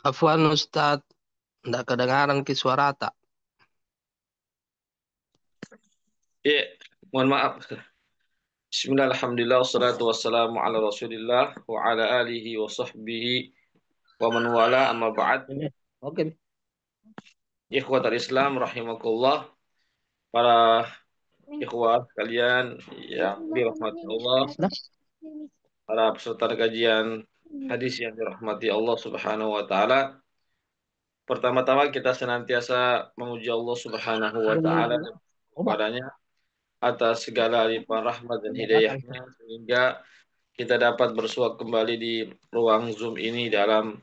Afwan Ustaz, ndak kedengaran ki suara tak. Iya, mohon maaf. Bismillah, alhamdulillah, wassalatu wassalamu ala rasulillah wa ala alihi wa sahbihi wa man wala amma ba'd. Ini. Oke. Ikhwatal Islam rahimakumullah, para ikhwah kalian yang dirahmati Allah, Dah. para peserta kajian hadis yang dirahmati Allah Subhanahu wa taala. Pertama-tama kita senantiasa memuji Allah Subhanahu wa Belum taala bilang. dan Obat. kepadanya atas segala limpahan rahmat dan Udah datang. hidayahnya sehingga kita dapat bersua kembali di ruang Zoom ini dalam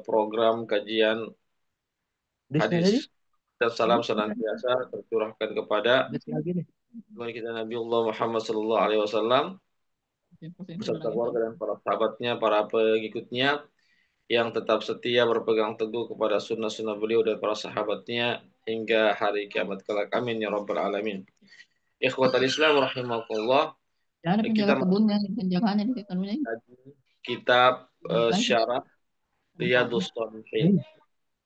program kajian Disnya tadi. hadis dan salam senantiasa tercurahkan kepada Dis lagi nih. Tuhan kita Nabi Allah Muhammad Sallallahu Alaihi Wasallam beserta keluarga dan para sahabatnya, para pengikutnya yang tetap setia berpegang teguh kepada sunnah-sunnah beliau dan para sahabatnya hingga hari kiamat kelak. Amin ya rabbal alamin. Ikhwatal Islam rahimakumullah. Ada Kita penjaga masih kebunnya, penjagaannya di kanunya. mengkaji kitab Baik. Syarah Riyadhus Shalihin,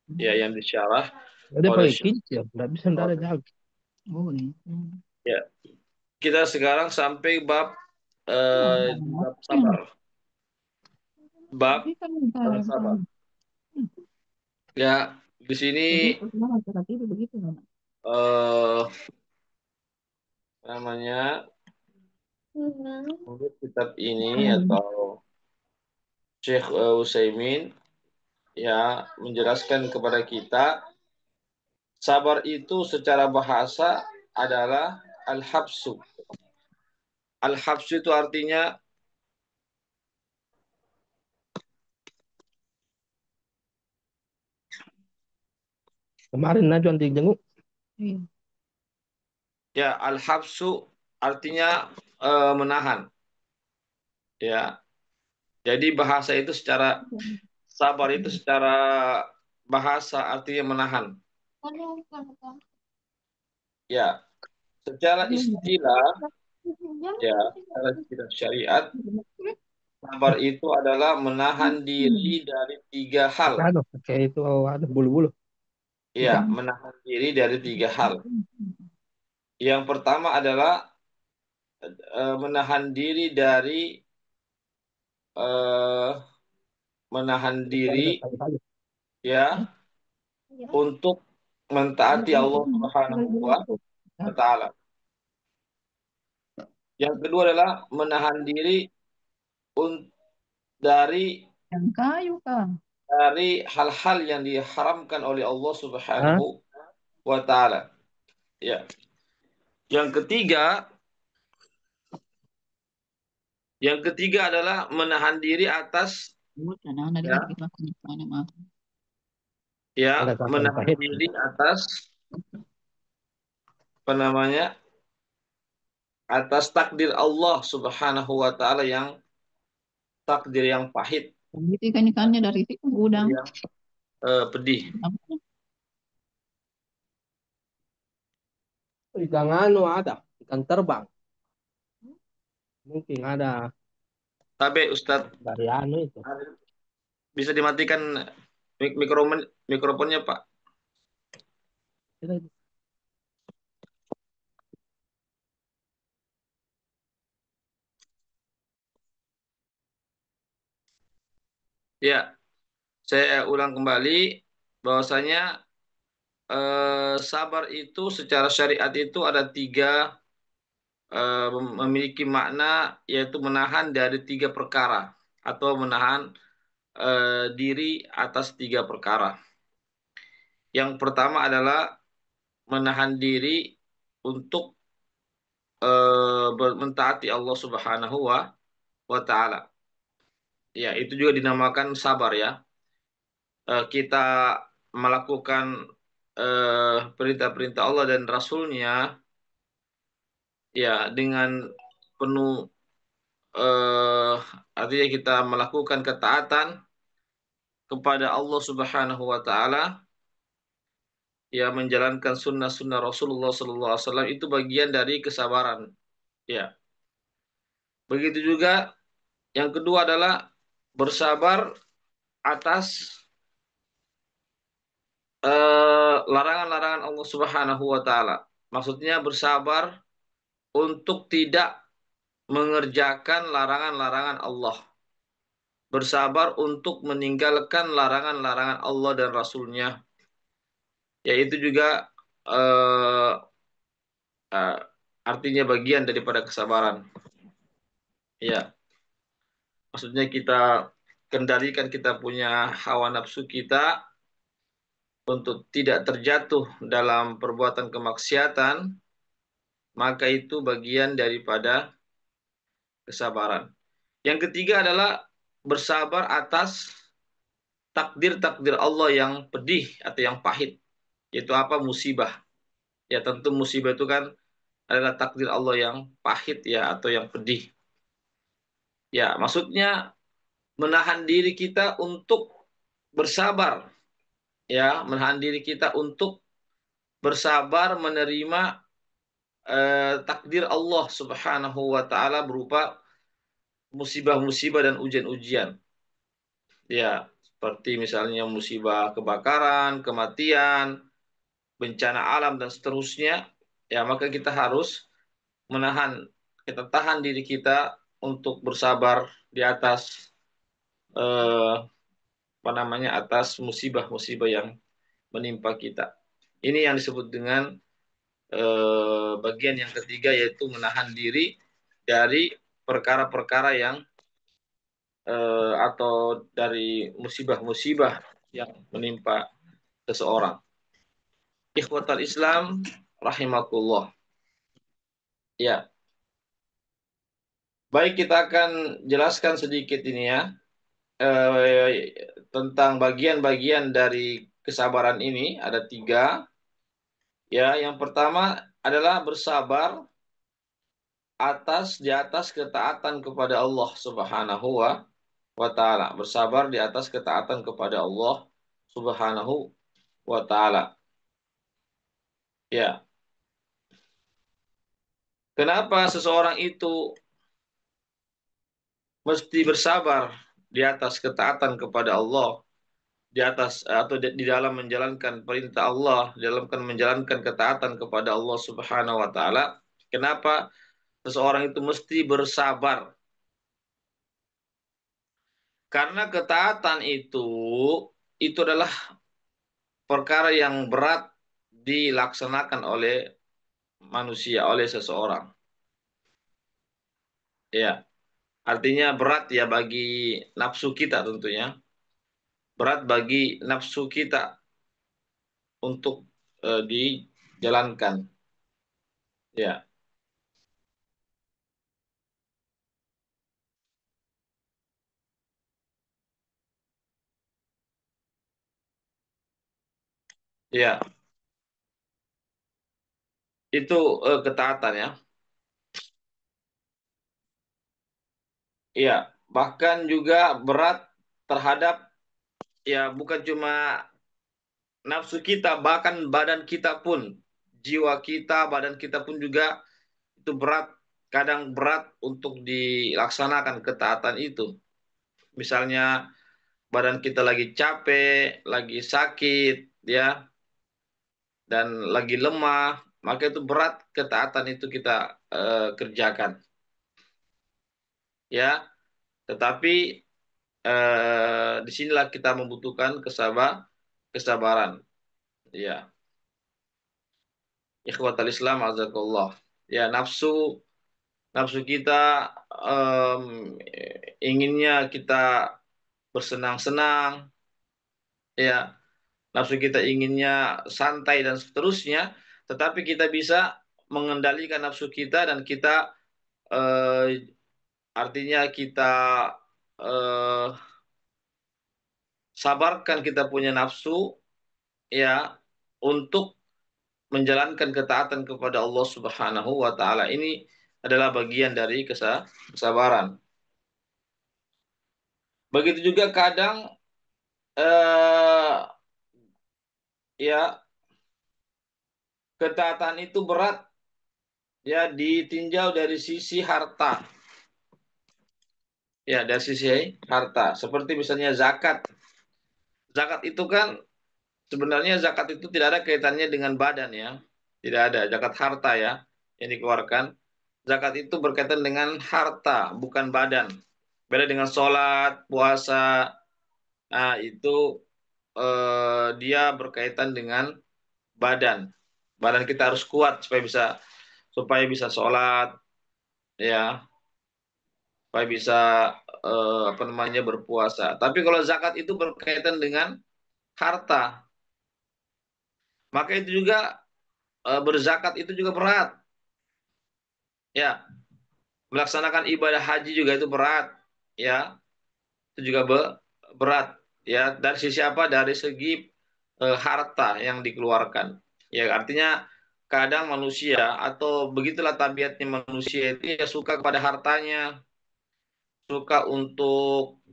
Hmm. ya, yang disyarah Udah oleh pakai Syekh kincir. Nggak bisa ndak ada jalan. Oh, ini. Ya, kita sekarang sampai bab di bab sabar. Bab Tapi kan cara sabar. Ya, di sini begitu, cuma cara itu begitu. eh namanya untuk kitab ini atau Syekh Utsaimin ya menjelaskan kepada kita sabar itu secara bahasa adalah al-habsu. Al-habsu itu artinya Kemarin Najwan dijenguk. Iya. ya al-habsu artinya menahan ya. Jadi bahasa itu secara sabar itu secara bahasa artinya menahan. Ya, secara istilah ya, secara istilah syariat sabar itu adalah menahan diri dari tiga hal. Pakai pakai itu ada bulu-bulu. Ya, Ikat. menahan diri dari tiga hal. Yang pertama adalah menahan diri dari eh, menahan diri ya untuk mentaati Allah Subhanahu wa taala. Yang kedua adalah menahan diri dari Yang kayu kah? hal-hal yang diharamkan oleh Allah Hah? Subhanahu wa taala. Ya. Yang ketiga, yang ketiga adalah menahan diri atas Bukan, ada ya, lagi belakangnya. Mana maaf. Ada kata menahan pahit. diri atas apa namanya? Atas takdir Allah Subhanahu wa taala yang takdir yang pahit, Itu ikan-ikannya dari itu gudang. yang pedih. Ikan anu ada. Ikan terbang. Mungkin ada Tapi Ustadz dari anu itu. bisa dimatikan mikrofonnya, Pak? Kita Ya, saya ulang kembali bahwasanya sabar itu secara syariat itu ada tiga memiliki makna yaitu menahan dari tiga perkara atau menahan diri atas tiga perkara. Yang pertama adalah menahan diri untuk mentaati Allah Subhanahu wa taala. Ya, itu juga dinamakan sabar ya. Kita melakukan perintah-perintah Allah dan Rasul-Nya ya dengan penuh eh, artinya kita melakukan ketaatan kepada Allah Subhanahu wa taala ya menjalankan sunnah-sunnah Rasulullah Sallallahu Alaihi Wasallam itu bagian dari kesabaran ya. Begitu juga yang kedua adalah bersabar atas larangan-larangan Allah Subhanahu wa taala. Maksudnya bersabar untuk tidak mengerjakan larangan-larangan Allah. Bersabar untuk meninggalkan larangan-larangan Allah dan Rasul-Nya. Yaitu juga eh, eh, artinya bagian daripada kesabaran. Ya, maksudnya kita kendalikan kita punya hawa nafsu kita untuk tidak terjatuh dalam perbuatan kemaksiatan, maka itu bagian daripada kesabaran. Yang ketiga adalah bersabar atas takdir-takdir Allah yang pedih atau yang pahit, yaitu apa? Musibah. Ya tentu musibah itu kan adalah takdir Allah yang pahit ya atau yang pedih. Ya, maksudnya menahan diri kita untuk bersabar, ya, menahan diri kita untuk bersabar menerima takdir Allah Subhanahu wa taala berupa musibah-musibah dan ujian-ujian. Ya, seperti misalnya musibah kebakaran, kematian, bencana alam dan seterusnya. Ya, maka kita harus menahan, kita tahan diri kita untuk bersabar di atas eh, apa namanya, atas musibah-musibah yang menimpa kita. Ini yang disebut dengan bagian yang ketiga, yaitu menahan diri dari perkara-perkara yang atau dari musibah-musibah yang menimpa seseorang. Ikhwatal Islam rahimakumullah. Ya, baik, kita akan jelaskan sedikit ini ya, tentang bagian-bagian dari kesabaran ini. Ada tiga. Ya, yang pertama adalah bersabar di atas ketaatan kepada Allah Subhanahu wa taala. Bersabar di atas ketaatan kepada Allah Subhanahu wa taala. Ya. Kenapa seseorang itu mesti bersabar di atas ketaatan kepada Allah, di atas atau di dalam menjalankan perintah Allah, di dalam menjalankan ketaatan kepada Allah Subhanahu wa taala? Kenapa seseorang itu mesti bersabar? Karena ketaatan itu adalah perkara yang berat dilaksanakan oleh manusia, oleh seseorang. Ya, artinya berat ya bagi nafsu kita tentunya. Berat bagi nafsu kita untuk dijalankan. Ya, ya, itu ketaatan ya. Ya, bahkan juga berat terhadap, ya, bukan cuma nafsu kita, bahkan badan kita pun, jiwa kita, badan kita pun juga itu berat, kadang berat untuk dilaksanakan ketaatan itu. Misalnya badan kita lagi capek, lagi sakit, ya, dan lagi lemah, maka itu berat ketaatan itu kita kerjakan, ya. Tetapi disinilah kita membutuhkan kesabaran, ya. Ikhwatal Islam azakullah. Ya, nafsu nafsu kita em, inginnya kita bersenang-senang, ya. Nafsu kita inginnya santai dan seterusnya, tetapi kita bisa mengendalikan nafsu kita dan kita eh, artinya kita eh, sabarkan kita punya nafsu, ya, untuk menjalankan ketaatan kepada Allah Subhanahu wa taala. Ini adalah bagian dari kesabaran. Begitu juga kadang eh, ya, ketaatan itu berat ya ditinjau dari sisi harta. Ya, dari sisi harta. Seperti misalnya zakat. Zakat itu kan sebenarnya zakat itu tidak ada kaitannya dengan badan ya. Tidak ada zakat harta ya yang dikeluarkan. Zakat itu berkaitan dengan harta, bukan badan. Beda dengan sholat, puasa. Nah, itu dia berkaitan dengan badan. Badan kita harus kuat supaya bisa sholat ya, supaya bisa apa namanya berpuasa. Tapi kalau zakat itu berkaitan dengan harta, maka itu juga berzakat itu juga berat. Ya, melaksanakan ibadah haji juga itu berat. Ya, itu juga berat. Ya, dari sisi apa? Dari segi harta yang dikeluarkan. Ya, artinya kadang manusia atau begitulah tabiatnya manusia itu ya suka kepada hartanya, suka untuk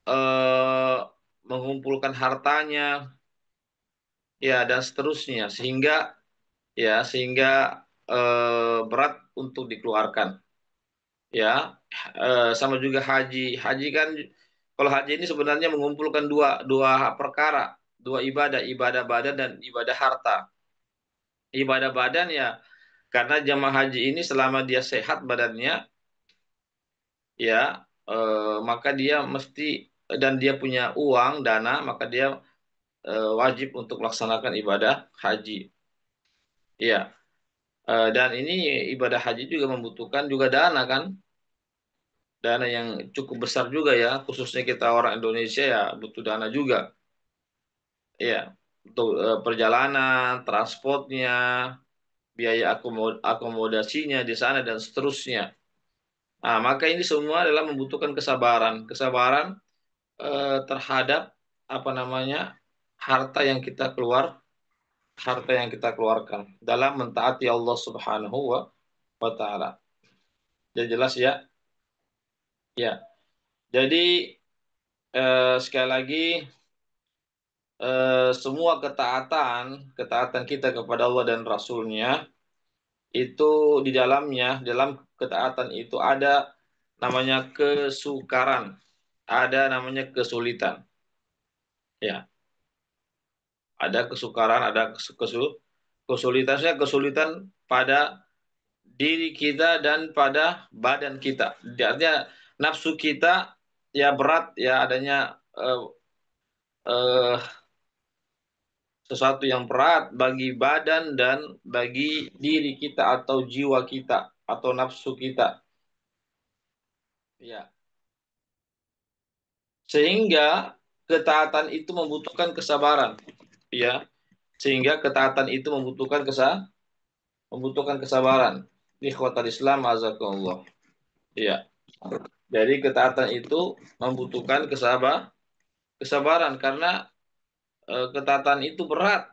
eh, mengumpulkan hartanya, ya dan seterusnya sehingga berat untuk dikeluarkan. Ya, sama juga haji. Haji kan kalau haji ini sebenarnya mengumpulkan dua dua perkara, dua ibadah, ibadah badan dan ibadah harta. Ibadah badan ya karena jamaah haji ini selama dia sehat badannya, ya maka dia mesti dan dia punya uang dana, maka dia wajib untuk melaksanakan ibadah haji. Iya, dan ini ibadah haji juga membutuhkan juga dana kan, dana yang cukup besar juga ya, khususnya kita orang Indonesia ya butuh dana juga, ya untuk perjalanan, transportnya, biaya akomodasinya di sana dan seterusnya. Nah, maka ini semua adalah membutuhkan kesabaran, kesabaran terhadap apa namanya harta yang kita harta yang kita keluarkan dalam mentaati Allah Subhanahu wa taala. Jadi jelas ya. Ya. Jadi sekali lagi semua ketaatan kita kepada Allah dan Rasul-Nya itu dalam ketaatan itu ada namanya kesukaran, ada namanya kesulitan. Ya, ada kesukaran, ada kesulitannya kesulitan pada diri kita dan pada badan kita. Artinya nafsu kita ya berat ya adanya eh, sesuatu yang berat bagi badan dan bagi diri kita atau jiwa kita atau nafsu kita. Ya, sehingga ketaatan itu membutuhkan kesabaran. Ya, sehingga ketaatan itu membutuhkan kesabaran. Ikhwatal Islam azakumullah. Ya. Jadi ketaatan itu membutuhkan kesabaran karena ketaatan itu berat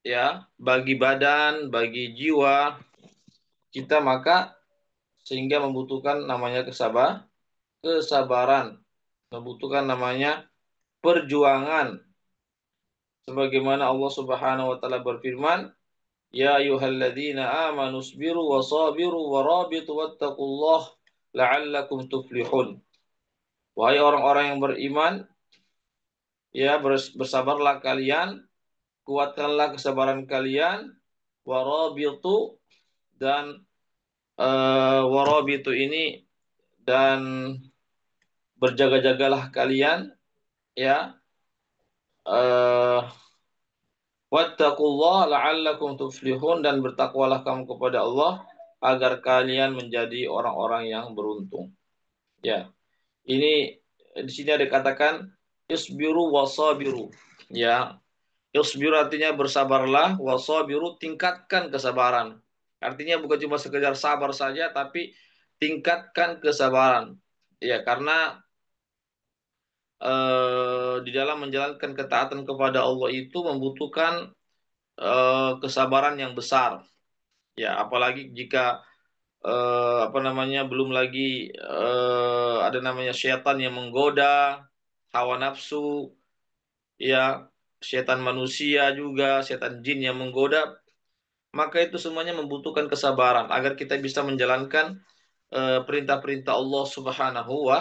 ya bagi badan, bagi jiwa kita maka sehingga membutuhkan namanya kesabaran, membutuhkan namanya perjuangan. Sebagaimana Allah Subhanahu wa taala berfirman, "Ya ayyuhalladzina amanu sabiru wa sabiru wa rabitu wattaqullah la'allakum tuflihun." Wahai orang-orang yang beriman, ya bersabarlah kalian, kuatkanlah kesabaran kalian, warabitu dan warabitu ini dan berjaga-jagalah kalian ya uh, wattaqullah la'allakum tuflihun dan bertakwalah kamu kepada Allah agar kalian menjadi orang-orang yang beruntung. Ya, ini di sini ada katakan isbiru wasabiru. Ya, isbiru artinya bersabarlah, wasabiru tingkatkan kesabaran. Artinya bukan cuma sekedar sabar saja tapi tingkatkan kesabaran. Ya, karena di dalam menjalankan ketaatan kepada Allah itu membutuhkan kesabaran yang besar. Ya, apalagi jika apa namanya belum lagi ada namanya setan yang menggoda, hawa nafsu, ya, setan manusia juga, setan jin yang menggoda, maka itu semuanya membutuhkan kesabaran agar kita bisa menjalankan perintah-perintah Allah Subhanahu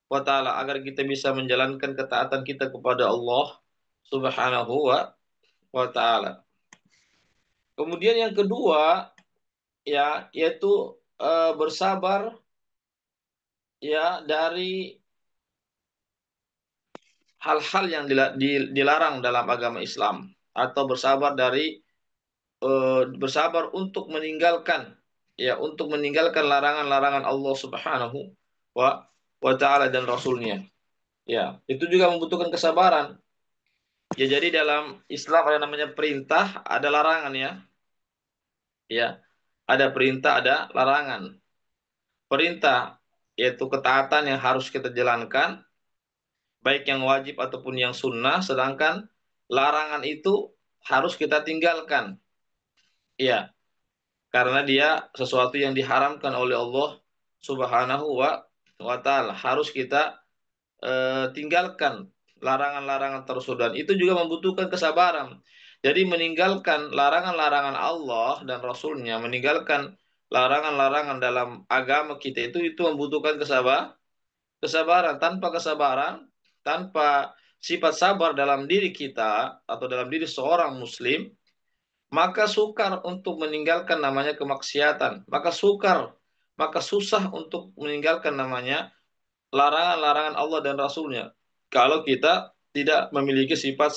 wa taala agar kita bisa menjalankan ketaatan kita kepada Allah Subhanahu wa taala. Kemudian yang kedua ya yaitu bersabar ya dari hal-hal yang dilarang dalam agama Islam atau bersabar untuk meninggalkan larangan-larangan Allah Subhanahu wa taala dan Rasulnya. Ya, itu juga membutuhkan kesabaran. Ya, jadi dalam Islam ada namanya perintah, ada larangan ya. Ya, ada perintah, ada larangan. Perintah yaitu ketaatan yang harus kita jalankan, baik yang wajib ataupun yang sunnah, sedangkan larangan itu harus kita tinggalkan. Ya, karena dia sesuatu yang diharamkan oleh Allah Subhanahu wa taala. Harus kita tinggalkan larangan-larangan tersebut dan itu juga membutuhkan kesabaran. Jadi meninggalkan larangan-larangan Allah dan Rasulnya, meninggalkan larangan-larangan dalam agama kita itu membutuhkan kesabaran. Tanpa kesabaran, tanpa sifat sabar dalam diri kita atau dalam diri seorang muslim, maka sukar untuk meninggalkan namanya kemaksiatan. Maka susah untuk meninggalkan namanya larangan-larangan Allah dan Rasulnya. Kalau kita tidak memiliki sifat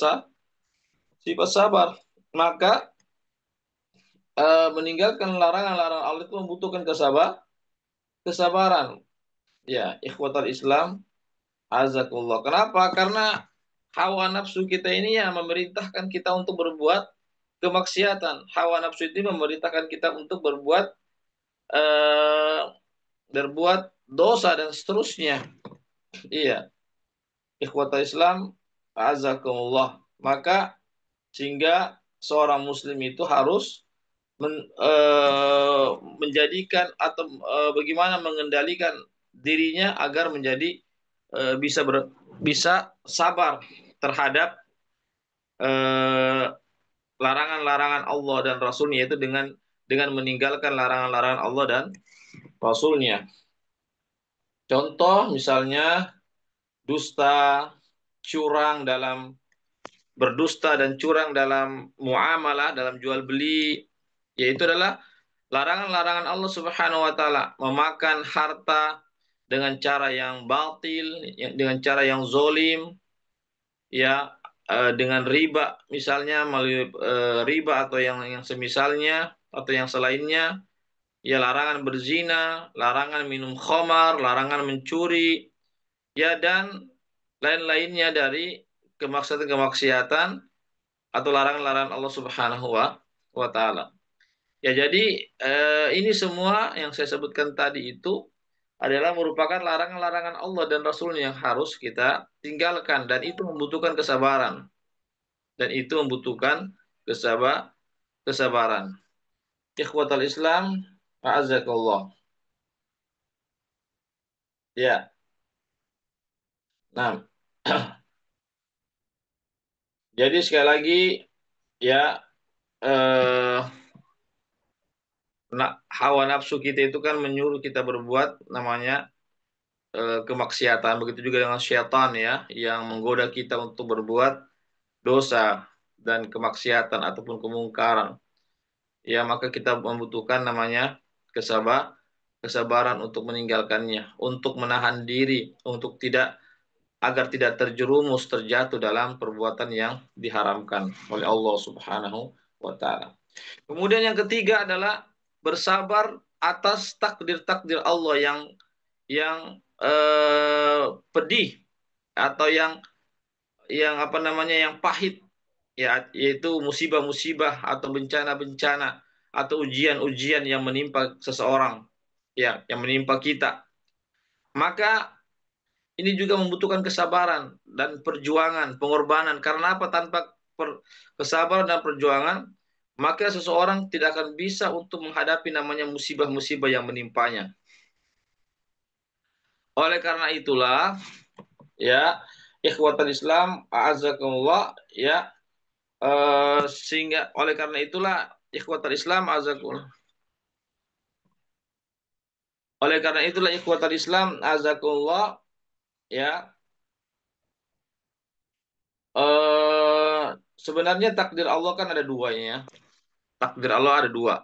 sabar, maka meninggalkan larangan-larangan Allah itu membutuhkan kesabaran. Ya, ikhwatal Islam, azakullah. Kenapa? Karena hawa nafsu kita ini yang memerintahkan kita untuk berbuat kemaksiatan. Hawa nafsu itu memerintahkan kita untuk eh, berbuat dosa dan seterusnya. Iya, ikhwatal Islam, azakumullah. Maka sehingga seorang muslim itu harus menjadikan atau bagaimana mengendalikan dirinya agar menjadi bisa sabar terhadap eh, larangan-larangan Allah dan Rasulnya, yaitu dengan meninggalkan larangan-larangan Allah dan Rasulnya. Contoh misalnya dusta, curang dalam berdusta dan curang dalam muamalah, dalam jual beli, yaitu adalah larangan-larangan Allah Subhanahu wa taala, memakan harta dengan cara yang batil, dengan cara yang zolim, ya dengan riba misalnya, melalui riba atau yang semisalnya atau yang selainnya, ya larangan berzina, larangan minum khamar, larangan mencuri, ya dan lain-lainnya dari kemaksiatan-kemaksiatan atau larangan-larangan Allah Subhanahu wa taala. Ya, jadi ini semua yang saya sebutkan tadi itu adalah merupakan larangan-larangan Allah dan Rasulnya yang harus kita tinggalkan dan itu membutuhkan kesabaran dan itu membutuhkan kesabaran. Ikhwatal Islam, a'azakallah. Ya, nah, jadi sekali lagi ya eh, hawa nafsu kita itu kan menyuruh kita berbuat namanya kemaksiatan. Begitu juga dengan syaitan ya, yang menggoda kita untuk berbuat dosa dan kemaksiatan ataupun kemungkaran. Ya, maka kita membutuhkan namanya kesabaran untuk meninggalkannya, untuk menahan diri, untuk agar tidak terjerumus terjatuh dalam perbuatan yang diharamkan oleh Allah Subhanahu wa taala. Kemudian yang ketiga adalah bersabar atas takdir-takdir Allah yang pedih atau yang apa namanya yang pahit, ya yaitu musibah-musibah atau bencana-bencana atau ujian-ujian yang menimpa seseorang, ya yang menimpa kita. Maka ini juga membutuhkan kesabaran dan perjuangan, pengorbanan. Karena apa? Tanpa kesabaran dan perjuangan, maka seseorang tidak akan bisa untuk menghadapi namanya musibah-musibah yang menimpanya. Oleh karena itulah, ya, ikhwatal Islam, a'azakumullah, ya, sehingga oleh karena itulah, ikhwatal Islam, a'azakumullah. Oleh karena itulah, ikhwatal Islam, a'azakumullah, ya. eh Sebenarnya takdir Allah kan ada dua ya. Takdir Allah ada dua.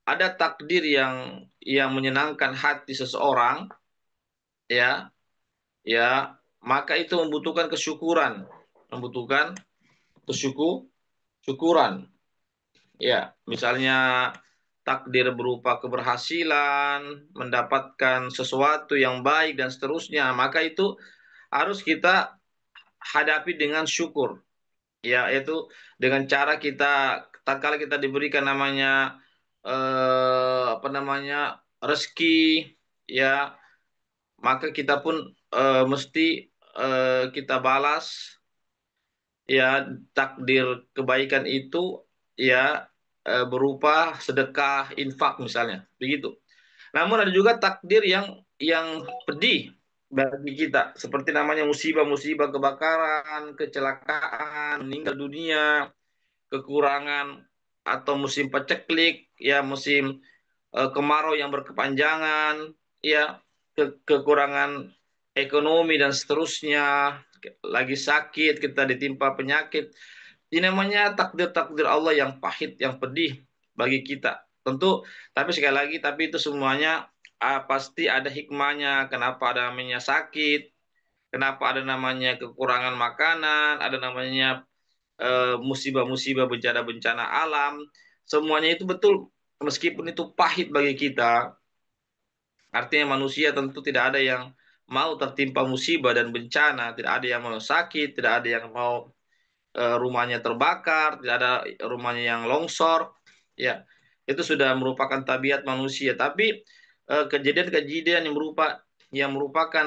Ada takdir yang menyenangkan hati seseorang, ya, ya, maka itu membutuhkan kesyukuran, membutuhkan syukuran. Ya, misalnya takdir berupa keberhasilan, mendapatkan sesuatu yang baik dan seterusnya, maka itu harus kita hadapi dengan syukur. Ya, yaitu dengan cara kita tatkala kita diberikan namanya apa namanya rezeki, ya, maka kita pun mesti kita balas, ya, takdir kebaikan itu, ya, berupa sedekah, infak misalnya, begitu. Namun ada juga takdir yang pedih bagi kita, seperti namanya musibah-musibah, kebakaran, kecelakaan, meninggal dunia, kekurangan, atau musim paceklik, ya, musim kemarau yang berkepanjangan, ya, kekurangan ekonomi dan seterusnya, lagi sakit, kita ditimpa penyakit. Ini namanya takdir-takdir Allah yang pahit, yang pedih bagi kita. Tentu, tapi sekali lagi, tapi itu semuanya pasti ada hikmahnya. Kenapa ada namanya sakit? Kenapa ada namanya kekurangan makanan? Ada namanya musibah-musibah, bencana-bencana alam. Semuanya itu betul, meskipun itu pahit bagi kita. Artinya manusia tentu tidak ada yang mau tertimpa musibah dan bencana, tidak ada yang mau sakit, tidak ada yang mau rumahnya terbakar, tidak ada rumahnya yang longsor, ya, itu sudah merupakan tabiat manusia. Tapi kejadian-kejadian yang merupakan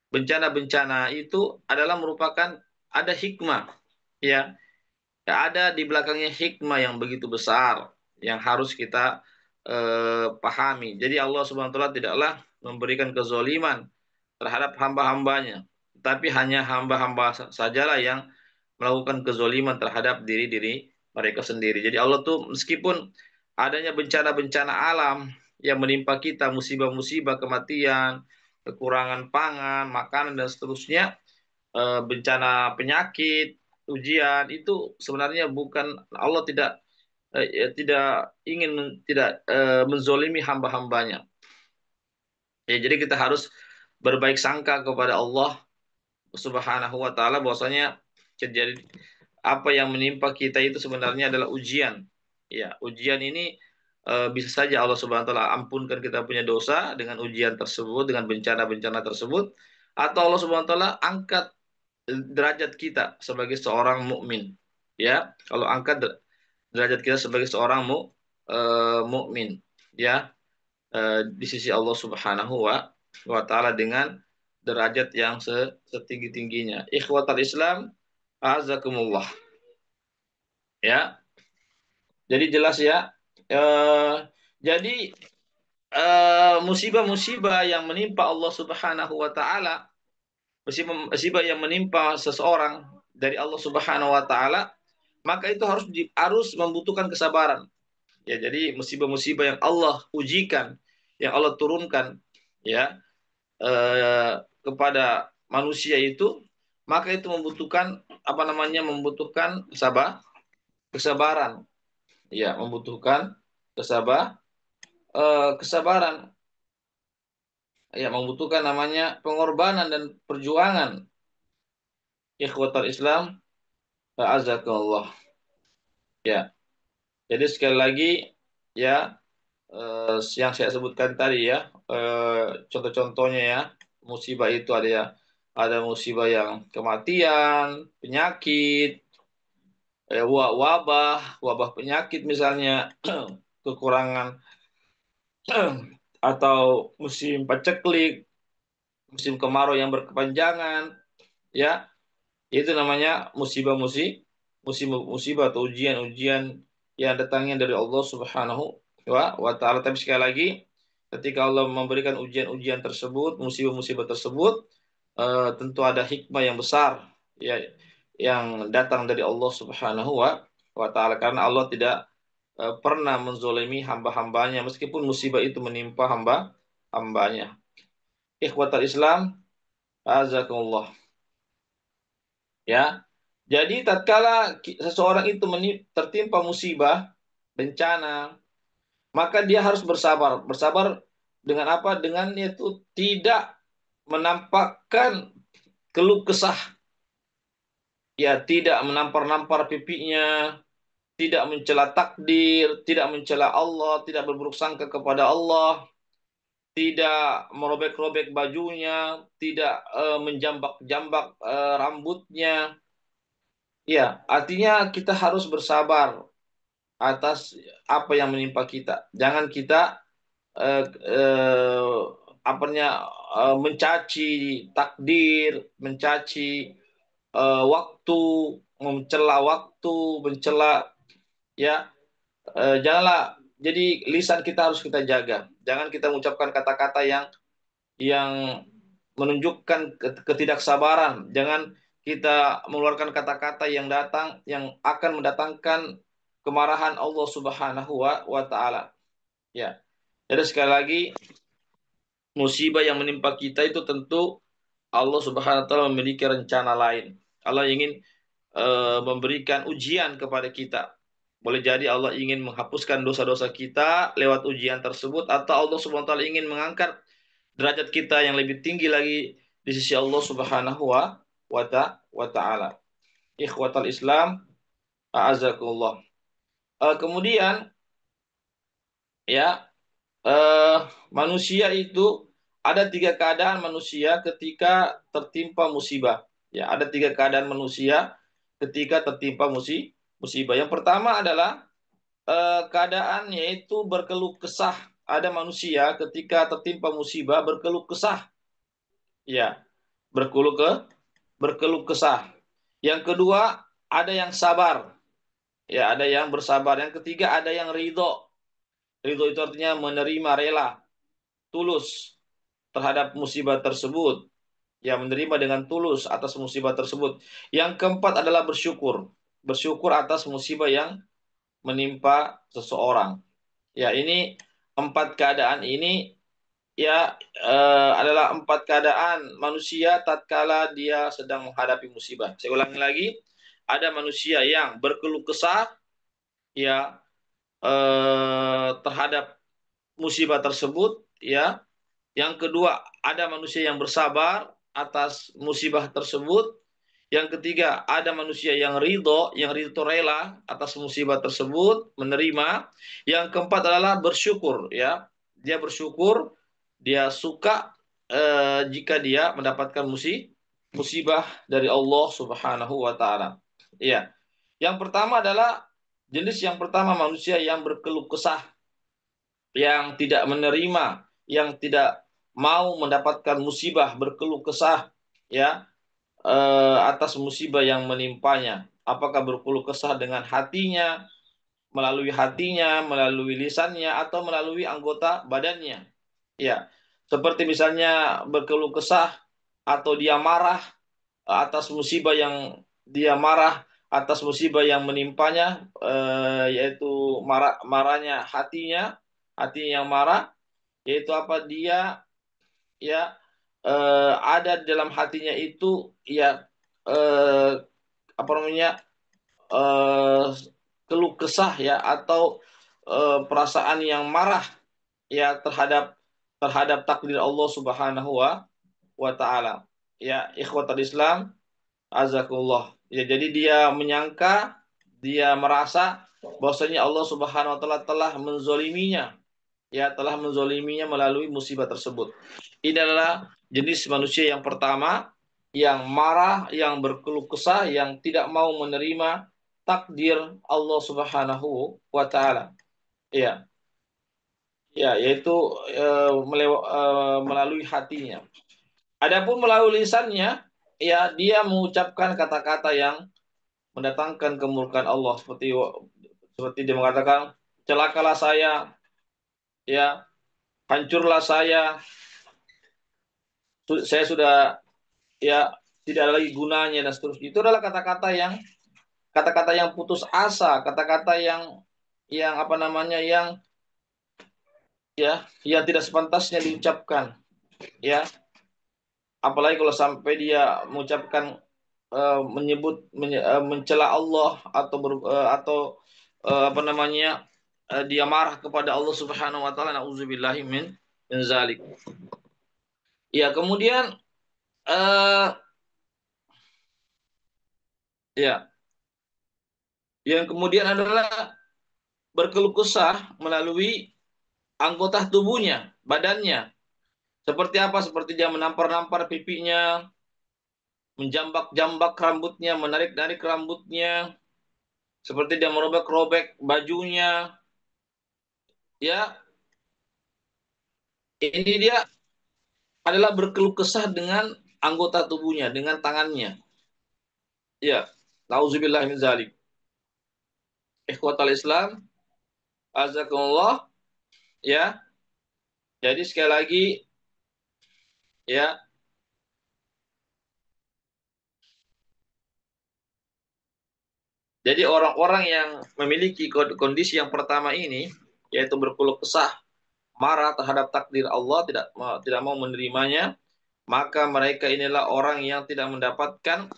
bencana-bencana itu adalah merupakan ada hikmah, ya, ya, ada di belakangnya hikmah yang begitu besar yang harus kita pahami. Jadi Allah Subhanahu wa taala tidaklah memberikan kezoliman terhadap hamba-hambanya, tapi hanya hamba-hamba sajalah yang melakukan kezoliman terhadap diri-diri mereka sendiri. Jadi Allah tuh meskipun adanya bencana-bencana alam yang menimpa kita, musibah-musibah, kematian, kekurangan pangan, makanan dan seterusnya, bencana penyakit, ujian, itu sebenarnya bukan Allah tidak ingin tidak menzolimi hamba-hambanya. Ya, jadi kita harus berbaik sangka kepada Allah Subhanahu wa taala bahwasanya jadi apa yang menimpa kita itu sebenarnya adalah ujian. Ya, ujian ini bisa saja Allah Subhanahu wa taala ampunkan kita punya dosa dengan ujian tersebut, dengan bencana-bencana tersebut, atau Allah Subhanahu wa taala angkat derajat kita sebagai seorang mukmin. Ya, kalau angkat derajat kita sebagai seorang mukmin, ya, di sisi Allah Subhanahu wa taala dengan derajat yang setinggi-tingginya. Ikhwatal Islam, azakumullah. Ya, jadi jelas ya. Eh, jadi musibah-musibah yang menimpa Allah Subhanahu wa taala, musibah yang menimpa seseorang dari Allah Subhanahu wa taala, maka itu harus membutuhkan kesabaran. Ya, jadi musibah-musibah yang Allah ujikan, yang Allah turunkan, ya, kepada manusia itu, maka itu membutuhkan apa namanya, membutuhkan kesabaran, ya, membutuhkan kesabaran, ya, membutuhkan namanya pengorbanan dan perjuangan. Ikhwatal Islam, azakallah. Ya, jadi sekali lagi, ya, yang saya sebutkan tadi, ya, contoh-contohnya, ya, musibah itu ada, ya, ada musibah yang kematian, penyakit, wabah penyakit misalnya, kekurangan atau musim paceklik, musim kemarau yang berkepanjangan, ya, itu namanya musibah atau ujian-ujian yang datangnya dari Allah Subhanahu wa taala. Tapi sekali lagi, ketika Allah memberikan ujian-ujian tersebut, musibah-musibah tersebut, tentu ada hikmah yang besar, ya, yang datang dari Allah Subhanahu wa taala, karena Allah tidak pernah menzolimi hamba-hambanya meskipun musibah itu menimpa hambanya. Ikhwatal Islam, Azakumullah. Ya. Jadi tatkala seseorang itu tertimpa musibah, bencana, maka dia harus bersabar. Bersabar dengan apa? Dengan itu tidak menampakkan keluh kesah, ya, tidak menampar-nampar pipinya, tidak mencela takdir, tidak mencela Allah, tidak berburuk sangka kepada Allah, tidak merobek-robek bajunya, tidak menjambak-jambak rambutnya. Ya, artinya kita harus bersabar atas apa yang menimpa kita. Jangan kita eh, eh, apanya mencaci takdir, mencaci waktu, mencela, ya. Janganlah, jadi lisan kita harus kita jaga. Jangan kita mengucapkan kata-kata yang menunjukkan ketidaksabaran. Jangan kita mengeluarkan kata-kata yang akan mendatangkan kemarahan Allah Subhanahu wa taala. Ya. Jadi sekali lagi, musibah yang menimpa kita itu tentu Allah Subhanahu wa taala memiliki rencana lain. Allah ingin memberikan ujian kepada kita. Boleh jadi Allah ingin menghapuskan dosa-dosa kita lewat ujian tersebut, atau Allah Subhanahu wa taala ingin mengangkat derajat kita yang lebih tinggi lagi di sisi Allah Subhanahu wa taala. Ikhwatal Islam, a'azakumullah. Kemudian, ya, eh, manusia itu ada tiga keadaan manusia ketika tertimpa musibah. Ya, ada tiga keadaan manusia ketika tertimpa musibah. Yang pertama adalah keadaan yaitu berkeluh kesah. Ada manusia ketika tertimpa musibah berkeluh kesah. Ya, berkeluh berkeluh kesah. Yang kedua, ada yang sabar. Ya, ada yang bersabar. Yang ketiga, ada yang ridho. Ridho itu artinya menerima, rela, tulus terhadap musibah tersebut. Ya, menerima dengan tulus atas musibah tersebut. Yang keempat adalah bersyukur. Bersyukur atas musibah yang menimpa seseorang. Ya, ini empat keadaan ini, ya, adalah empat keadaan manusia tatkala dia sedang menghadapi musibah. Saya ulangi lagi, ada manusia yang berkeluh kesah, ya, terhadap musibah tersebut, ya. Yang kedua, ada manusia yang bersabar atas musibah tersebut. Yang ketiga, ada manusia yang ridho rela atas musibah tersebut, menerima. Yang keempat adalah bersyukur, ya. Dia bersyukur, dia suka jika dia mendapatkan musibah dari Allah Subhanahu wa taala. Iya. Yang pertama adalah jenis yang pertama, manusia yang berkeluh kesah, yang tidak menerima, yang tidak mau mendapatkan musibah, berkeluh kesah, ya, atas musibah yang menimpanya. Apakah berkeluh kesah dengan hatinya, melalui lisannya, atau melalui anggota badannya. Ya, seperti misalnya berkeluh kesah atau dia marah atas musibah yang dia marah atas musibah yang menimpanya, yaitu marahnya hatinya yang marah, yaitu apa, dia, ya, ada dalam hatinya itu, ya, eh, apa namanya, eh, keluh kesah, ya, atau perasaan yang marah, ya, terhadap takdir Allah Subhanahu wa taala. Ya, ikhwatal Islam, azakullah. Ya, jadi dia menyangka, dia merasa bahwasanya Allah Subhanahu wa taala telah menzoliminya, ya, telah menzoliminya melalui musibah tersebut. Ini adalah jenis manusia yang pertama, yang marah, yang berkeluh kesah, yang tidak mau menerima takdir Allah Subhanahu wa taala. Ya, ya, yaitu melalui hatinya. Adapun melalui lisannya, ya, dia mengucapkan kata-kata yang mendatangkan kemurkaan Allah, seperti dia mengatakan, celakalah saya, ya, hancurlah saya sudah, ya, tidak ada lagi gunanya, dan seterusnya. Itu adalah kata-kata yang putus asa, kata-kata yang apa namanya, ya, yang tidak sepantasnya diucapkan, ya. apalagi kalau sampai dia mengucapkan mencela Allah atau apa namanya, dia marah kepada Allah Subhanahu wa taala, nauzubillahi min zalik. Ya, kemudian eh ya, yang kemudian adalah berkeluh kesah melalui anggota tubuhnya, badannya. Seperti apa? Seperti dia menampar-nampar pipinya, menjambak-jambak rambutnya, menarik-narik rambutnya, seperti dia merobek-robek bajunya. Ya, ini dia adalah berkeluh kesah dengan anggota tubuhnya, dengan tangannya. Ya, nauzubillah min zalik. Ikhwatal Islam, azakumullah, ya. Jadi sekali lagi, ya, jadi orang-orang yang memiliki kondisi yang pertama ini, yaitu berkeluh kesah, marah terhadap takdir Allah, tidak mau menerimanya, maka mereka inilah orang yang tidak mendapatkan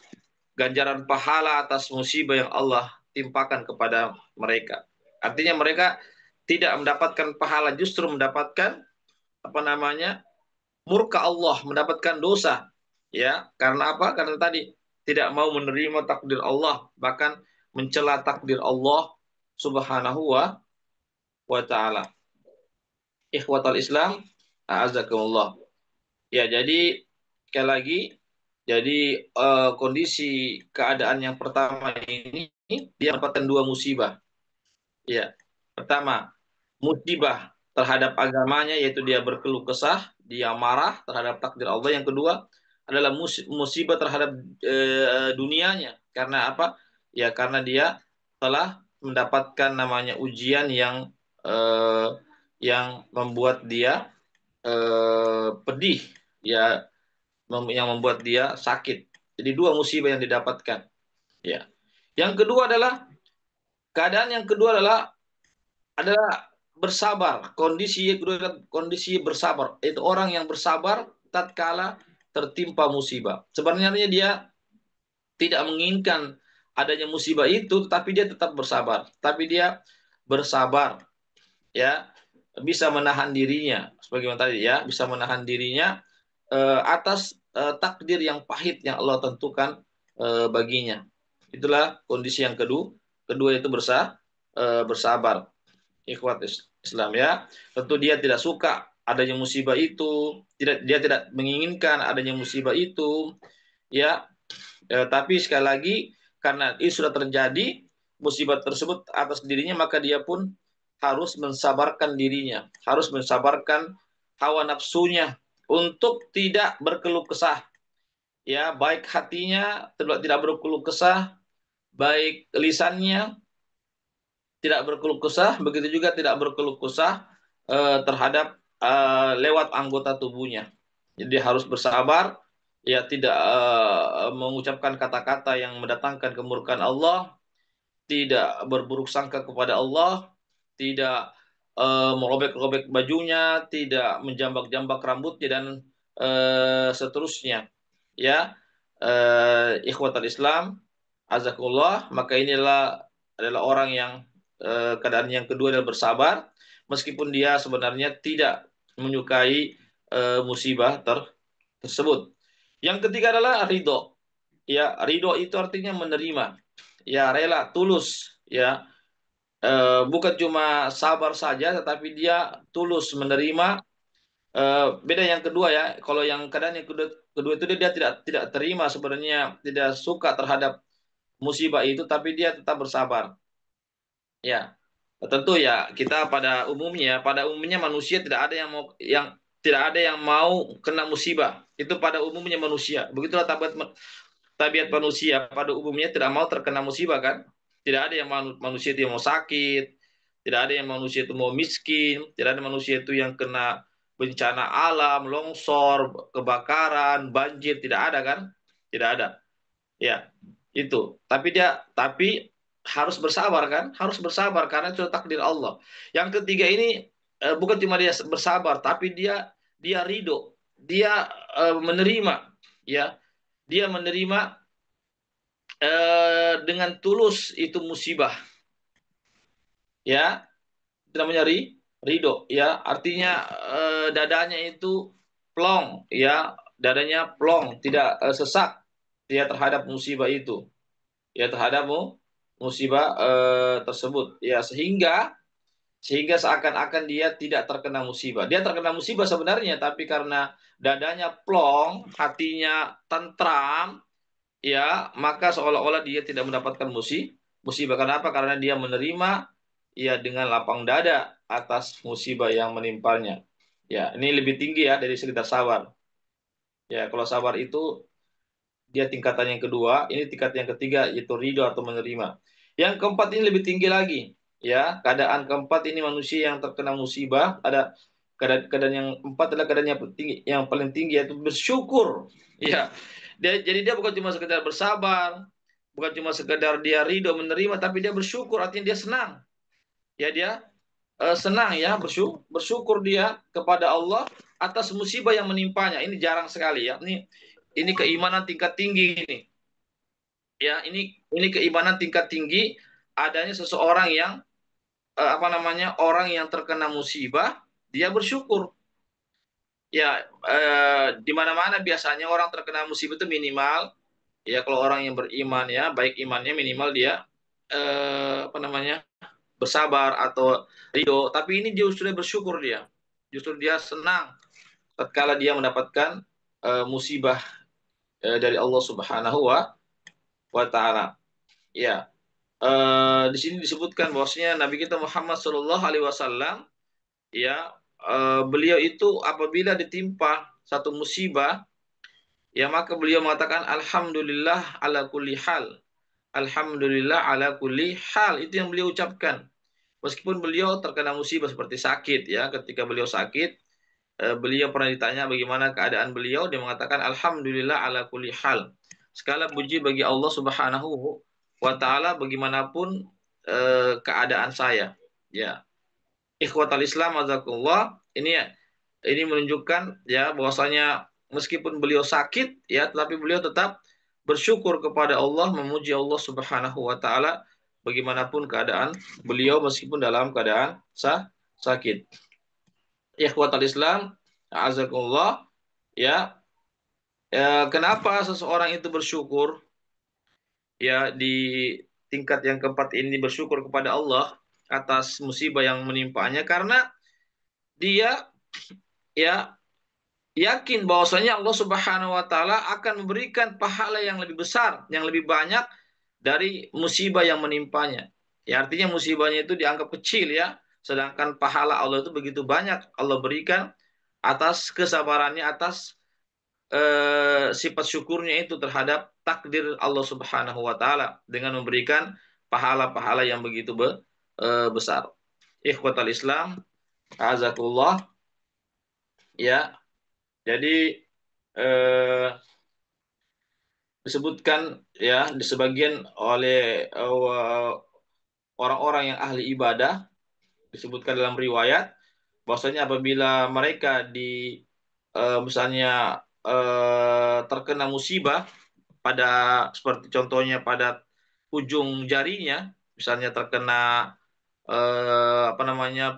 ganjaran pahala atas musibah yang Allah timpakan kepada mereka. Artinya mereka tidak mendapatkan pahala, justru mendapatkan apa namanya, murka Allah, mendapatkan dosa. Ya, karena apa? Karena tadi tidak mau menerima takdir Allah, bahkan mencela takdir Allah Subhanahu wa taala. Ikhwatal Islam, a'azakumullah. Ya, jadi sekali lagi, jadi kondisi keadaan yang pertama ini dia mendapatkan dua musibah. Ya, pertama musibah terhadap agamanya, yaitu dia berkeluh kesah, dia marah terhadap takdir Allah. Yang kedua adalah musibah terhadap dunianya. Karena apa? Ya karena dia telah mendapatkan namanya ujian eh, yang membuat dia pedih, ya, yang membuat dia sakit. Jadi dua musibah yang didapatkan. Ya. Yang kedua adalah keadaan yang kedua adalah bersabar. Kondisi kedua adalah kondisi bersabar. Itu orang yang bersabar tatkala tertimpa musibah. Sebenarnya dia tidak menginginkan adanya musibah itu, tapi dia tetap bersabar. Tapi dia bersabar, ya, bisa menahan dirinya, sebagaimana tadi, ya, bisa menahan dirinya atas takdir yang pahit yang Allah tentukan baginya. Itulah kondisi yang kedua. Kedua itu bersabar. Ikhwat Islam, ya. Tentu dia tidak suka adanya musibah itu, dia tidak menginginkan adanya musibah itu, ya. Tapi sekali lagi karena ini sudah terjadi musibah tersebut atas dirinya, maka dia pun harus mensabarkan dirinya, harus mensabarkan hawa nafsunya untuk tidak berkeluh kesah. Ya, baik hatinya tidak berkeluh kesah, baik lisannya tidak berkeluh kesah, begitu juga tidak berkeluh kesah terhadap lewat anggota tubuhnya. Jadi harus bersabar, ya, tidak mengucapkan kata-kata yang mendatangkan kemurkaan Allah, tidak berburuk sangka kepada Allah, tidak merobek-robek bajunya, tidak menjambak-jambak rambutnya dan seterusnya. Ya, ikhwatal Islam, azakullah, maka inilah adalah orang yang keadaan yang kedua adalah bersabar, meskipun dia sebenarnya tidak menyukai musibah tersebut. Yang ketiga adalah ridho. Ya, ridho itu artinya menerima. Ya, rela, tulus. Ya, bukan cuma sabar saja, tetapi dia tulus menerima. Beda yang kedua, ya. Kalau yang keadaan yang kedua itu dia tidak tidak terima sebenarnya, tidak suka terhadap musibah itu, tapi dia tetap bersabar. Ya, tentu ya kita pada umumnya manusia tidak ada yang mau kena musibah. Itu pada umumnya manusia. Begitulah tabiat manusia pada umumnya tidak mau terkena musibah, kan? Tidak ada yang manusia itu yang mau sakit, tidak ada yang manusia itu mau miskin, tidak ada manusia itu yang kena bencana alam, longsor, kebakaran, banjir, tidak ada, kan? Tidak ada. Ya, itu. Tapi harus bersabar, kan? Harus bersabar karena itu takdir Allah. Yang ketiga ini bukan cuma dia bersabar, tapi dia ridho, dia menerima. ya, dia menerima dengan tulus itu musibah, ya, itu namanya ridho, ya, artinya dadanya itu plong, ya, dadanya plong, tidak sesak, ya, terhadap musibah itu, ya, terhadap musibah tersebut, ya, sehingga seakan-akan dia tidak terkena musibah. Dia terkena musibah sebenarnya, tapi karena dadanya plong, hatinya tentram, ya, maka seolah-olah dia tidak mendapatkan musibah. Kenapa? Karena dia menerima, ya, dengan lapang dada atas musibah yang menimpanya. Ya, ini lebih tinggi ya dari sekedar sabar. Ya, kalau sabar itu dia tingkatan yang kedua, ini tingkat yang ketiga yaitu ridho atau menerima. Yang keempat ini lebih tinggi lagi, ya. Keadaan keempat ini manusia yang terkena musibah, ada keadaan yang empat adalah keadaan yang paling tinggi yaitu bersyukur. Ya. Jadi dia bukan cuma sekedar bersabar, bukan cuma sekedar dia ridho menerima, tapi dia bersyukur, artinya dia senang. Ya, dia senang, ya, bersyukur dia kepada Allah atas musibah yang menimpanya. Ini jarang sekali, ya. Ini keimanan tingkat tinggi ini. Ya, ini keimanan tingkat tinggi adanya seseorang yang orang yang terkena musibah dia bersyukur. Ya, di mana-mana biasanya orang terkena musibah itu minimal, ya, kalau orang yang beriman, ya, baik imannya minimal dia bersabar atau ridho, tapi ini dia sudah bersyukur, justru dia senang tatkala dia mendapatkan musibah dari Allah Subhanahu wa taala. Ya, di sini disebutkan bahwasanya Nabi kita Muhammad Shallallahu Alaihi Wasallam, ya, beliau itu apabila ditimpa satu musibah, ya, maka beliau mengatakan Alhamdulillah ala kulli hal. Alhamdulillah ala kulli hal, itu yang beliau ucapkan. Meskipun beliau terkena musibah seperti sakit, ya, ketika beliau sakit, beliau pernah ditanya bagaimana keadaan beliau, dia mengatakan Alhamdulillah ala kulli hal. Segala puji bagi Allah Subhanahu wa taala bagaimanapun keadaan saya. Ya. Ikhwatal Islam azakullah, ini menunjukkan, ya, bahwasanya meskipun beliau sakit, ya, tetapi beliau tetap bersyukur kepada Allah, memuji Allah Subhanahu wa taala bagaimanapun keadaan beliau meskipun dalam keadaan sakit. Ikhwatal Islam azakullah, ya, kenapa seseorang itu bersyukur, ya, di tingkat yang keempat ini bersyukur kepada Allah atas musibah yang menimpanya, karena dia, ya, yakin bahwasanya Allah Subhanahu wa taala akan memberikan pahala yang lebih besar, yang lebih banyak dari musibah yang menimpanya. Ya, artinya musibahnya itu dianggap kecil, ya, sedangkan pahala Allah itu begitu banyak Allah berikan atas kesabarannya, atas sifat syukurnya itu terhadap takdir Allah Subhanahu wa taala dengan memberikan pahala-pahala yang begitu besar. Ikhwatal Islam, azakullah, ya. Jadi eh, disebutkan, ya, di sebagian oleh orang-orang yang ahli ibadah, disebutkan dalam riwayat bahwasanya apabila mereka misalnya terkena musibah pada, seperti contohnya pada ujung jarinya, misalnya terkena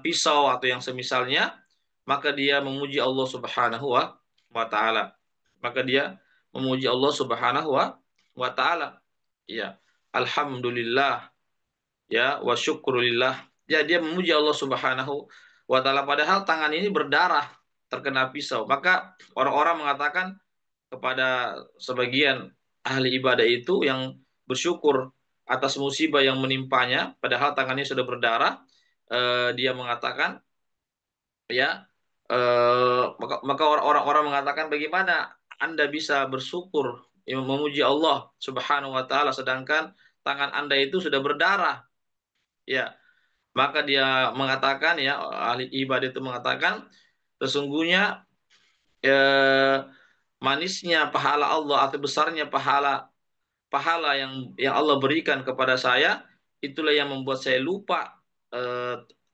pisau atau yang semisalnya, maka dia memuji Allah Subhanahu wa taala. Maka dia memuji Allah Subhanahu wa taala. Ya, alhamdulillah, ya, wa syukrulillah. Ya, dia memuji Allah Subhanahu wa taala padahal tangan ini berdarah terkena pisau. Maka orang-orang mengatakan kepada sebagian ahli ibadah itu yang bersyukur atas musibah yang menimpanya padahal tangannya sudah berdarah, dia mengatakan, ya, maka orang-orang mengatakan bagaimana Anda bisa bersyukur, ya, memuji Allah Subhanahu wa taala sedangkan tangan Anda itu sudah berdarah. Ya, maka dia mengatakan, ya, ahli ibadah itu mengatakan sesungguhnya eh, manisnya pahala Allah atau besarnya pahala pahala yang Allah berikan kepada saya, itulah yang membuat saya lupa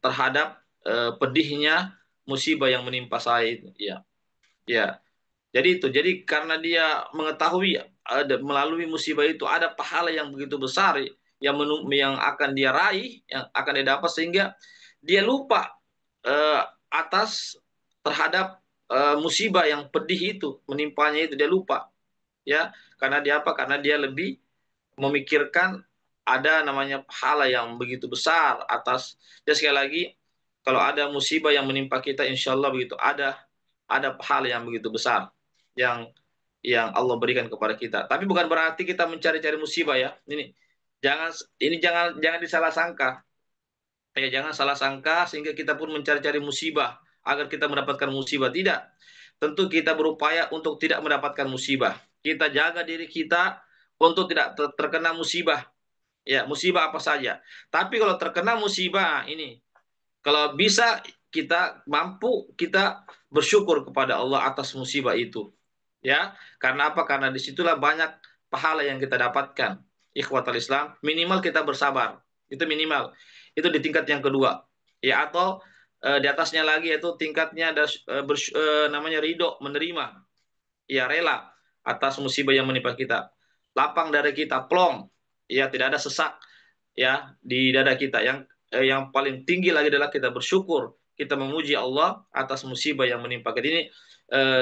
terhadap pedihnya musibah yang menimpa saya. Ya, ya. Jadi karena dia mengetahui melalui musibah itu ada pahala yang begitu besar yang akan dia raih, yang akan dia dapat, sehingga dia lupa atas terhadap musibah yang pedih itu menimpanya, itu dia lupa, ya, karena dia apa? Karena dia lebih memikirkan ada namanya pahala yang begitu besar atas. Dan sekali lagi, kalau ada musibah yang menimpa kita, insya Allah begitu ada pahala yang begitu besar yang Allah berikan kepada kita. Tapi bukan berarti kita mencari-cari musibah, ya. Jangan jangan disalah sangka. Ya, jangan salah sangka sehingga kita pun mencari-cari musibah agar kita mendapatkan musibah. Tidak. Tentu kita berupaya untuk tidak mendapatkan musibah. Kita jaga diri kita untuk tidak terkena musibah. Ya, musibah apa saja. Tapi kalau terkena musibah ini, kalau bisa kita mampu, kita bersyukur kepada Allah atas musibah itu. Ya, karena apa? Karena disitulah banyak pahala yang kita dapatkan. Ikhwatal Islam, minimal kita bersabar. Itu minimal. Itu di tingkat yang kedua. Ya, atau di atasnya lagi yaitu tingkatnya ada namanya ridho, menerima. Ya, rela atas musibah yang menimpa kita. Lapang dada kita, plong. Ya, tidak ada sesak ya di dada kita. Yang paling tinggi lagi adalah kita bersyukur, kita memuji Allah atas musibah yang menimpa kita. Ini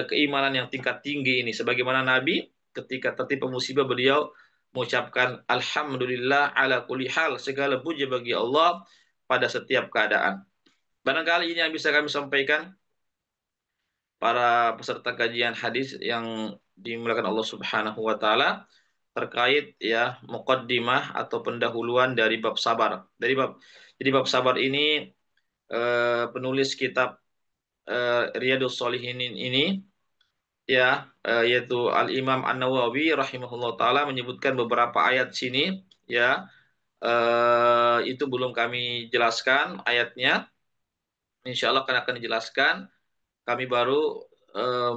keimanan yang tingkat tinggi ini. Sebagaimana Nabi ketika tertimpa musibah, beliau mengucapkan alhamdulillah ala kulli hal, segala puji bagi Allah pada setiap keadaan. Barangkali ini yang bisa kami sampaikan para peserta kajian hadis yang dimuliakan Allah Subhanahu wa taala terkait ya muqaddimah atau pendahuluan dari bab sabar. Jadi bab sabar ini penulis kitab Riyadhus Shalihin ini ya yaitu Al Imam An-Nawawi rahimahullah taala menyebutkan beberapa ayat sini ya, itu belum kami jelaskan ayatnya. Insya Allah akan dijelaskan. Kami baru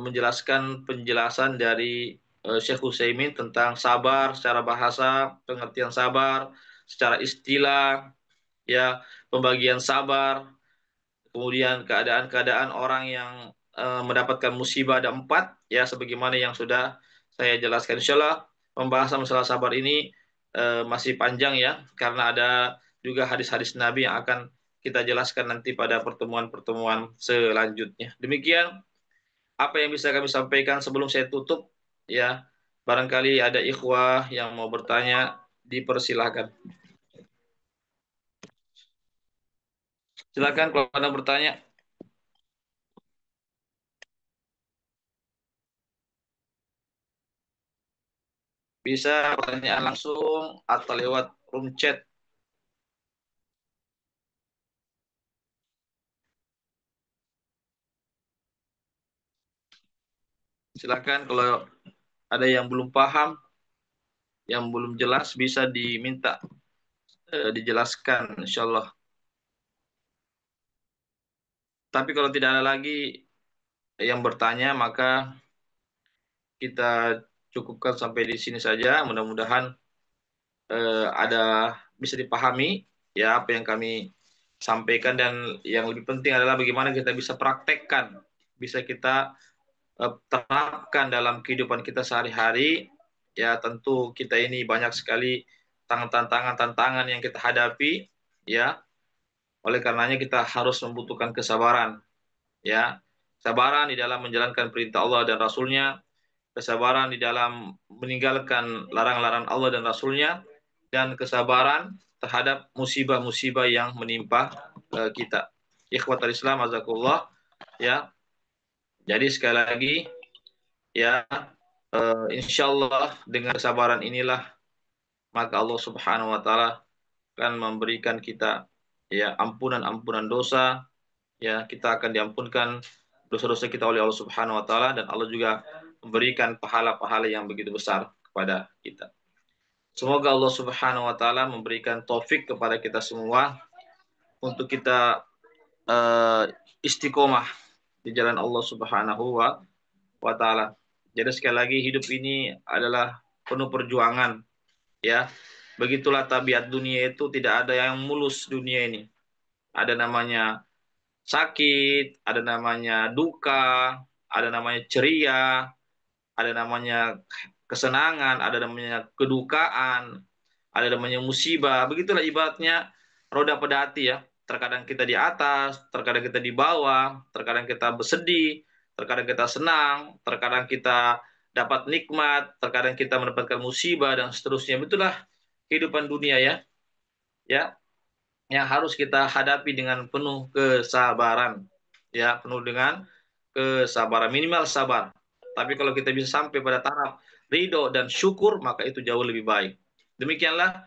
menjelaskan penjelasan dari Syekh Utsaimin tentang sabar secara bahasa, pengertian sabar, secara istilah, ya, pembagian sabar, kemudian keadaan-keadaan orang yang mendapatkan musibah ada 4, ya, sebagaimana yang sudah saya jelaskan. Insya Allah pembahasan masalah sabar ini masih panjang ya, karena ada juga hadis-hadis Nabi yang akan kita jelaskan nanti pada pertemuan-pertemuan selanjutnya. Demikian apa yang bisa kami sampaikan sebelum saya tutup, ya. Barangkali ada ikhwah yang mau bertanya, dipersilahkan. Silakan kalau Anda bertanya. Bisa pertanyaan langsung atau lewat room chat. Silakan kalau ada yang belum paham, yang belum jelas, bisa diminta dijelaskan, insya Allah. Tapi kalau tidak ada lagi yang bertanya, maka kita cukupkan sampai di sini saja. Mudah-mudahan ada bisa dipahami ya apa yang kami sampaikan, dan yang lebih penting adalah bagaimana kita bisa praktekkan, bisa kita terapkan dalam kehidupan kita sehari-hari. Ya, tentu kita ini banyak sekali tantangan-tantangan yang kita hadapi, ya. Oleh karenanya kita harus membutuhkan kesabaran, ya. Kesabaran di dalam menjalankan perintah Allah dan Rasulnya, kesabaran di dalam meninggalkan larangan-larangan Allah dan Rasulnya, dan kesabaran terhadap musibah-musibah yang menimpa kita. Ikhwatal Islam azakullah, ya. Jadi sekali lagi, ya, insya Allah dengan kesabaran inilah maka Allah Subhanahu Wa Taala akan memberikan kita ya ampunan dosa, ya, kita akan diampunkan dosa-dosa kita oleh Allah Subhanahu Wa Taala, dan Allah juga memberikan pahala-pahala yang begitu besar kepada kita. Semoga Allah Subhanahu Wa Taala memberikan taufik kepada kita semua untuk kita istiqomah di jalan Allah Subhanahu Wa Taala. Jadi sekali lagi, hidup ini adalah penuh perjuangan, ya. Begitulah tabiat dunia, itu tidak ada yang mulus dunia ini. Ada namanya sakit, ada namanya duka, ada namanya ceria, ada namanya kesenangan, ada namanya kedukaan, ada namanya musibah. Begitulah ibaratnya roda pada hati ya. Terkadang kita di atas, terkadang kita di bawah, terkadang kita bersedih, terkadang kita senang, terkadang kita dapat nikmat, terkadang kita mendapatkan musibah dan seterusnya. Itulah kehidupan dunia ya. Ya, yang harus kita hadapi dengan penuh kesabaran. Ya, penuh dengan kesabaran, minimal sabar. Tapi kalau kita bisa sampai pada taraf ridho dan syukur, maka itu jauh lebih baik. Demikianlah,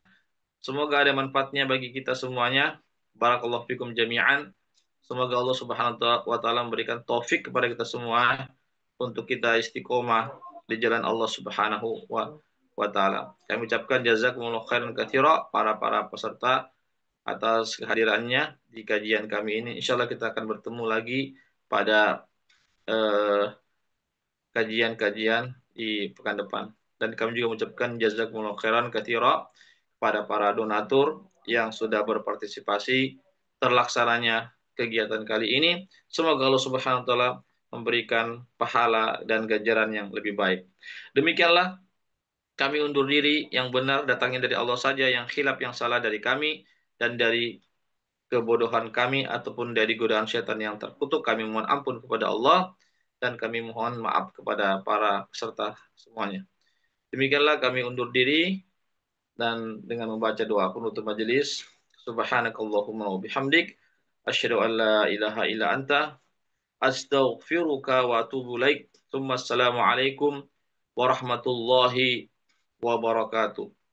semoga ada manfaatnya bagi kita semuanya. Barakallahu fikum jami'an. Semoga Allah Subhanahu wa taala memberikan taufik kepada kita semua untuk kita istiqomah di jalan Allah Subhanahu wa taala. Kami ucapkan jazakumullahu khairan katsira para peserta atas kehadirannya di kajian kami ini. Insya Allah kita akan bertemu lagi pada eh, kajian-kajian di pekan depan. Dan kami juga mengucapkan jazakumullah khairan katsira kepada para donatur yang sudah berpartisipasi terlaksananya kegiatan kali ini. Semoga Allah Subhanahu wa taala memberikan pahala dan ganjaran yang lebih baik. Demikianlah kami undur diri, yang benar datangnya dari Allah saja, yang khilaf yang salah dari kami dan dari kebodohan kami ataupun dari godaan setan yang terkutuk. Kami mohon ampun kepada Allah dan kami mohon maaf kepada para peserta semuanya. Demikianlah kami undur diri dan dengan membaca doa penutup majelis. Subhanakallahumma wa bihamdik asyhadu an la ilaha illa anta astaghfiruka wa atubu ilaik. Assalamualaikum warahmatullahi wabarakatuh.